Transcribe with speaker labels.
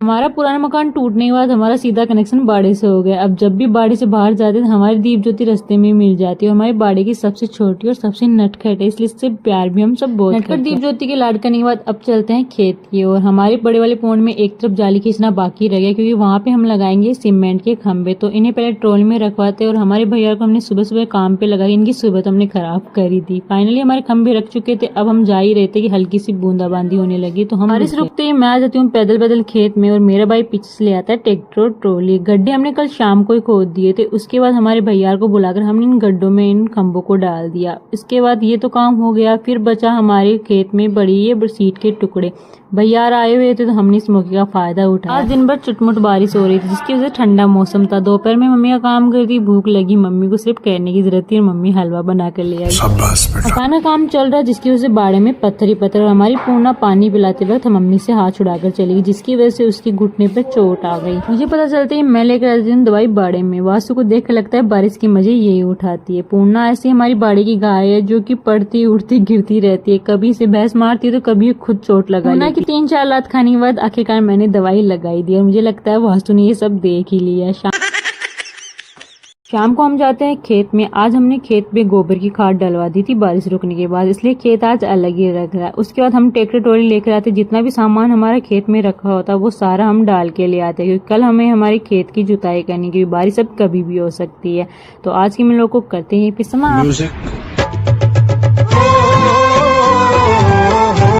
Speaker 1: हमारा पुराना मकान टूटने के बाद हमारा सीधा कनेक्शन बाड़ी से हो गया। अब जब भी बाड़ी से बाहर जाते हैं हमारी दीप ज्योति रास्ते में मिल जाती है। हमारी बाड़ी की सबसे छोटी और सबसे नटखट है, इसलिए इससे प्यार भी हम सब बहुत करते हैं। नटखट दीप ज्योति के लाड करने के बाद अब चलते हैं खेत की ओर। हमारे बड़े वाले पौंड में एक तरफ जाली खींचना बाकी रह गया, क्योंकि वहाँ पे हम लगाएंगे सीमेंट के खंभे। तो इन्हें पहले ट्रोल में रखवाते और हमारे भैया को हमने सुबह सुबह काम पे लगाई। इनकी सुबह तो हमने खराब करी थी। फाइनली हमारे खंभे रख चुके थे। अब हम जा ही रहे थे कि हल्की सी बूंदाबांदी होने लगी, तो हम बारिश रुकते ही मैं आ जाती हूँ पैदल पैदल खेत में और मेरा भाई पीछे से ले आता है ट्रैक्टर और ट्रॉली। गड्ढे हमने कल शाम को ही खोद दिए थे। उसके बाद हमारे भैया को बुलाकर हमने इन गड्ढों में इन खंभों को डाल दिया। इसके बाद ये तो काम हो गया। फिर बचा हमारे खेत में बड़ी ये सीट के टुकड़े। भैया आए हुए थे तो हमने इस मौके का फायदा उठाया। आज दिन भर चुटमुट बारिश हो रही थी, जिसकी वजह से ठंडा मौसम था। दोपहर में मम्मी का काम कर दी। भूख लगी, मम्मी को सिर्फ कहने की जरूरत थी और मम्मी हलवा बना कर ले आई। अचानक काम चल रहा है, जिसकी वजह से बाड़े में पत्थर ही पत्थर। हमारी पूर्णा पानी पिलाते वक्त मम्मी से हाथ छुड़ाकर चली गई, जिसकी वजह से उसकी घुटने पर चोट आ गई। मुझे पता चलते ही मैं लेकर आती हूँ दवाई बाड़े में। वासु को देख कर लगता है बारिश के मजे यही उठाती है। पूर्णा ऐसी हमारी बाड़े की गाय है, जो कि पड़ती उड़ती गिरती रहती है। कभी से भैंस मारती है तो कभी खुद चोट लगा लेती है। 3-4 लात खाने के बाद आखिरकार मैंने दवाई लगाई दी और मुझे लगता है वास्तु ने ये सब देख ही लिया। शाम को हम जाते हैं खेत में। आज हमने खेत में गोबर की खाद डलवा दी थी बारिश रुकने के बाद, इसलिए खेत आज अलग ही लग रहा है। उसके बाद हम ट्रैक्टर ट्रॉली लेकर आते। जितना भी सामान हमारा खेत में रखा होता वो सारा हम डाल के ले आते, क्योंकि कल हमें हमारे खेत की जुताई करनी, क्योंकि बारिश अब कभी भी हो सकती है। तो आज की हम लोग को करते हैं फिर समाप्त।